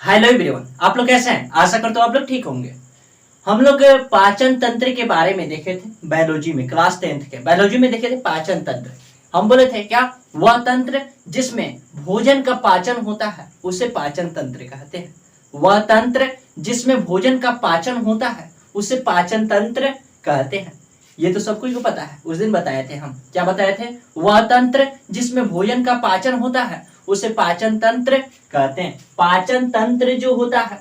Hello everyone, आप लोग कैसे हैं? आशा करता हूँ आप लोग ठीक होंगे। हम लोग पाचन तंत्र के बारे में देखे थे बायोलॉजी में, क्लास 10th के बायोलॉजी में देखे थे पाचन तंत्र। हम बोले थे क्या, वह तंत्र जिसमें भोजन का पाचन होता है उसे पाचन तंत्र कहते हैं। वह तंत्र जिसमें भोजन का पाचन होता है उसे पाचन तंत्र कहते हैं। ये तो सब कुछ को पता है, उस दिन बताए थे हम। क्या बताए थे? वह तंत्र जिसमें भोजन का पाचन होता है उसे पाचन तंत्र कहते हैं। पाचन तंत्र जो होता है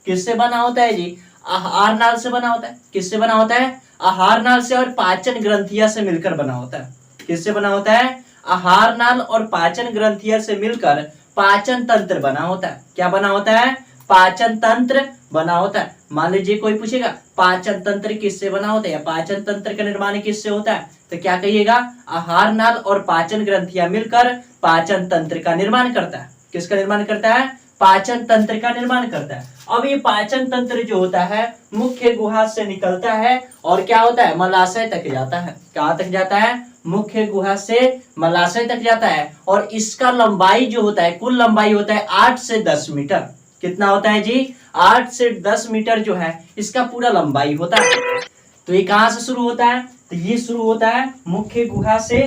किससे बना होता है जी? आहार नाल से बना होता है। किससे बना होता है? आहार नाल से और पाचन ग्रंथिया से मिलकर बना होता है। किससे बना होता है? आहार नाल और पाचन ग्रंथिया से मिलकर पाचन तंत्र बना होता है। क्या बना होता है? पाचन तंत्र बना होता है। मान लीजिए कोई पूछेगा पाचन तंत्र किससे बना होता है या पाचन तंत्र का निर्माण किससे होता है, तो क्या कहिएगा? आहार नाल और पाचन ग्रंथियां मिलकर पाचन तंत्र का निर्माण करता है। किसका निर्माण करता है? पाचन तंत्र का निर्माण करता है। अब ये पाचन तंत्र जो होता है मुख्य गुहा से निकलता है और क्या होता है? मलाशय तक जाता है। कहां तक जाता है? मुख्य गुहा से मलाशय तक जाता है। और इसका लंबाई जो होता है, कुल लंबाई होता है 8 से 10 मीटर। कितना होता है जी? 8 से 10 मीटर जो है इसका पूरा लंबाई होता है। तो ये कहां से शुरू होता है? तो ये शुरू होता है मुख्य गुहा से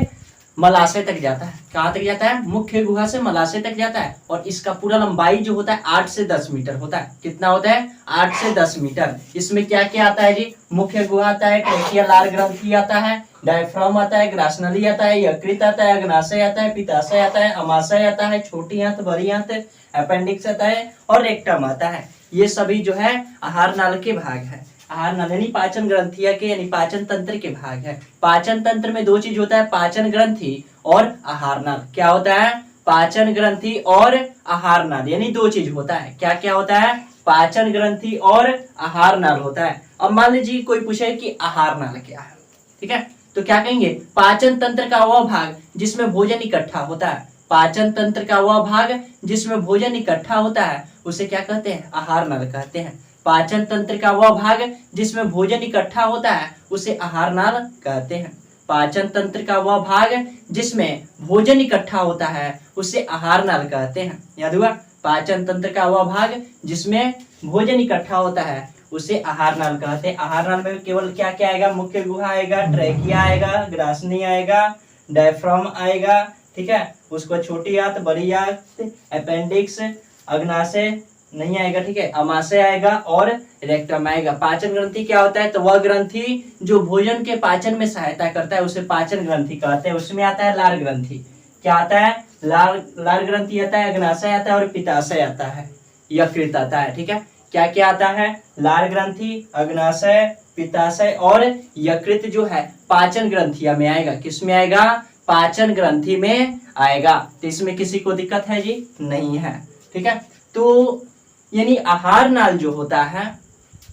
मलाशय तक जाता है। कहां तक जाता है? मुख्य गुहा से मलाशय तक जाता है। और इसका पूरा लंबाई जो होता है 8 से 10 मीटर होता है। कितना होता है? 8 से 10 मीटर। इसमें क्या क्या आता है जी? मुख्य गुहा आता है, ट्रेकिया लार ग्रंथि आता है, डायफ्राम आता है, ग्रासनली आता है, यकृत आता है, अग्नाशय आता है, पित्ताशय आता है, अमाशय आता है, छोटी आंत, बड़ी आंत, अपेंडिक्स आता है और रेक्टम आता है। ये सभी जो है आहार नाल के भाग है। आहार नाल यानी पाचन ग्रंथिया के यानी पाचन तंत्र के भाग है। पाचन तंत्र में दो चीज होता है, पाचन ग्रंथि और आहार नाल। क्या होता है? पाचन ग्रंथि और आहार नाल यानी दो चीज होता है। क्या क्या होता है? पाचन ग्रंथि और आहार नाल होता है। अब मान लीजिए कोई पूछे कि आहार नाल क्या है, ठीक है, तो क्या कहेंगे? पाचन तंत्र का वह भाग जिसमें भोजन इकट्ठा होता है। पाचन तंत्र का वह भाग जिसमें भोजन इकट्ठा होता है उसे क्या कहते हैं? आहार नाल कहते हैं। पाचन तंत्र का वह भाग जिसमें भोजन इकट्ठा होता है उसे आहार नाल कहते हैं। पाचन तंत्र का वह भाग जिसमें भोजन इकट्ठा होता है उसे आहार नाल कहते हैं। याद हुआ? पाचन तंत्र का वह भाग जिसमें भोजन इकट्ठा होता है उसे आहार नाल कहते हैं। आहार नाल में केवल क्या क्या आएगा? मुख्य गुहा आएगा, ट्रैकिया आएगा, ग्रासनी आएगा, डायफ्राम आएगा, ठीक है, उसको छोटी आंत, बड़ी आंत, अपेंडिक्स, अग्नाशय नहीं आएगा, ठीक है, अमाशय आएगा और रेक्टम आएगा। पाचन ग्रंथि क्या होता है? तो वह ग्रंथि जो भोजन के पाचन में सहायता करता है उसे पाचन ग्रंथि कहते हैं। उसमें आता है लार ग्रंथि। क्या आता है? लार ग्रंथि आता है, अग्नाशय आता है और पित्ताशय आता है, यकृत आता है, ठीक है। क्या क्या आता है? लार ग्रंथि, अग्नाशय, पित्ताशय और यकृत जो है पाचन ग्रंथिया में आएगा। किस में आएगा? पाचन ग्रंथि में आएगा। तो इसमें किसी को दिक्कत है जी? नहीं है, ठीक है। तो यानी आहार नाल जो होता है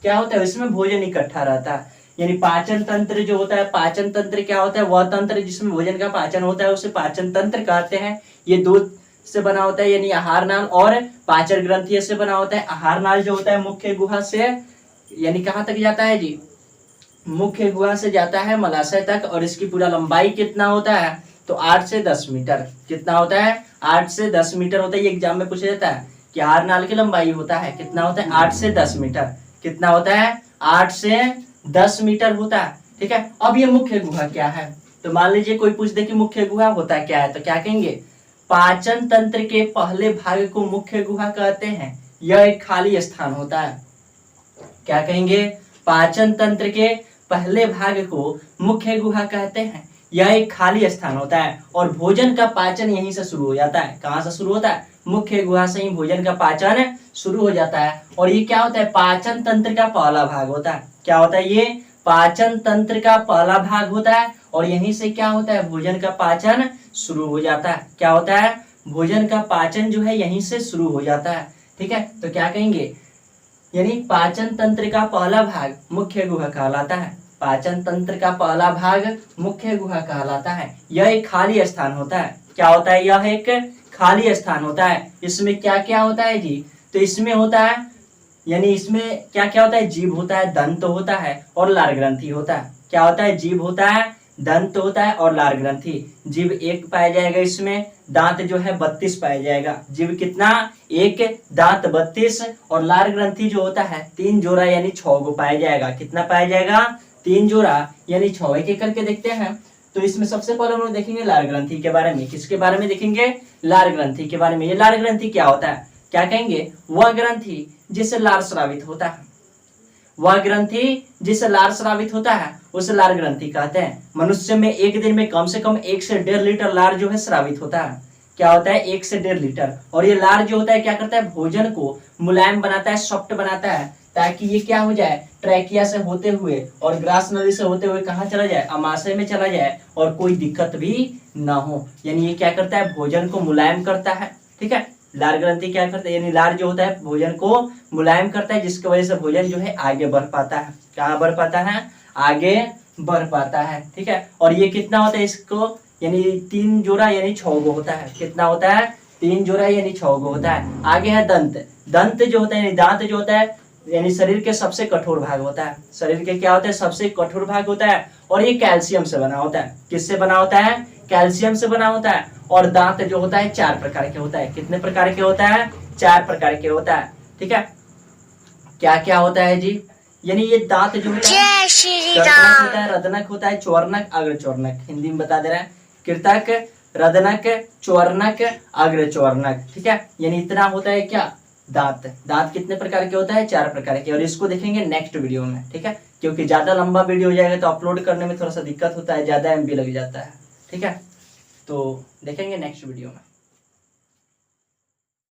क्या होता है? इसमें भोजन इकट्ठा रहता है। यानी पाचन तंत्र जो होता है, पाचन तंत्र क्या होता है? वह तंत्र जिसमें भोजन का पाचन होता है उसे पाचन तंत्र कहते हैं। ये दो से बना होता है यानी आहार नाल और पाचन ग्रंथि से बना होता है। आहार नाल जो होता है मुख्य गुहा से यानी कहां तक जाता है जी? मुख्य गुहा से जाता है मलाशय तक और इसकी पूरा लंबाई कितना होता है? तो 8 से 10 मीटर। कितना होता है? 8 से 10 मीटर होता है। ये एग्जाम में पूछा जाता है कि आहार नाल की लंबाई होता है कितना होता है? 8 से 10 मीटर। कितना होता है? 8 से 10 मीटर होता है, ठीक है। अब ये मुख्य गुहा क्या है? तो मान लीजिए कोई पूछ दे कि मुख्य गुहा होता क्या है, तो क्या कहेंगे? पाचन तंत्र के पहले भाग को मुख्य गुहा कहते हैं। यह एक खाली स्थान होता है। क्या कहेंगे? पाचन तंत्र के पहले भाग को मुख्य गुहा कहते हैं। यह एक खाली स्थान होता है और भोजन का पाचन यहीं से शुरू हो जाता है। कहां से शुरू होता है? मुख्य गुहा से ही भोजन का पाचन शुरू हो जाता है। और ये क्या होता है? पाचन तंत्र का पहला भाग होता है। क्या होता है? ये पाचन तंत्र का पहला भाग होता है और यहीं से क्या होता है? भोजन का पाचन शुरू हो जाता है। क्या होता है? भोजन का पाचन जो है यहीं से शुरू हो जाता है, ठीक है। तो क्या कहेंगे? यानी पाचन तंत्र का पहला भाग मुख्य गुहा कहलाता है। पाचन तंत्र का पहला भाग मुख्य गुहा कहलाता है। यह एक खाली स्थान होता है। क्या होता है? यह एक खाली स्थान होता है। इसमें क्या क्या होता है जी? तो इसमें होता है यानी इसमें क्या क्या होता है? जीभ होता है, दंत होता है और लार ग्रंथि होता है। क्या होता है? जीभ होता है, दंत होता है और लार ग्रंथि। जीभ एक पाया जाएगा इसमें, दांत जो है 32 पाया जाएगा। जीभ कितना, एक, दांत 32 और लार ग्रंथि जो होता है 3 जोड़ा यानी 6 गो पाया जाएगा। कितना पाया जाएगा, 3 जोड़ा यानी 6। एक एक करके देखते हैं। तो इसमें सबसे पहले हम लोग देखेंगे लार ग्रंथि के बारे में। किसके बारे में देखेंगे, लार ग्रंथि के बारे में। ये लार ग्रंथि क्या होता है, क्या कहेंगे, वह ग्रंथि जिससे लार स्रावित होता है। वह ग्रंथि जिससे लार स्रावित होता है उसे लार ग्रंथि कहते हैं। मनुष्य में एक दिन में कम से कम 1 से 1.5 लीटर लार जो है स्रावित होता है। क्या होता है, 1 से 1.5 लीटर। और ये लार जो होता है क्या करता है, भोजन को मुलायम बनाता है, सॉफ्ट बनाता है, ताकि ये क्या हो जाए, ट्रैकिया से होते हुए और ग्रास नली से होते हुए कहाँ चला जाए, अमाशय में चला जाए और कोई दिक्कत भी ना हो। यानी ये क्या करता है, भोजन को मुलायम करता है। ठीक है, लार ग्रंथि क्या करता है, यानी लार जो होता है भोजन को मुलायम करता है, जिसकी वजह से भोजन जो है आगे बढ़ पाता है। कहाँ बढ़ पाता है, आगे बढ़ पाता है। ठीक है, और ये कितना होता है, इसको यानी 3 जोड़ा यानी 6 गो होता है। कितना होता है, 3 जोड़ा यानी 6 गो होता है। आगे है दंत। दंत जो होता है यानी दांत जो होता है यानी शरीर के सबसे कठोर भाग होता है। शरीर के क्या होता है, सबसे कठोर भाग होता है और ये कैल्शियम से बना होता है। किससे बना होता है, कैल्शियम से बना होता है। और दांत जो होता है 4 प्रकार के होता है। कितने प्रकार के होता है, 4 प्रकार के होता है। ठीक है, क्या क्या होता है जी, यानी ये दांत जो होता है कृतक होता है, रदनक होता है, चौर्नक, अग्रचौर्नक। हिंदी में बता दे रहा है, कृतक, रदनक, चौर्नक, अग्रचौर्नक। ठीक है, यानी इतना होता है क्या, दांत। दांत कितने प्रकार के होता है, 4 प्रकार के। और इसको देखेंगे नेक्स्ट वीडियो में। ठीक है, क्योंकि ज्यादा लंबा वीडियो हो जाएगा तो अपलोड करने में थोड़ा सा दिक्कत होता है, ज्यादा MB लग जाता है। ठीक है, तो देखेंगे नेक्स्ट वीडियो में।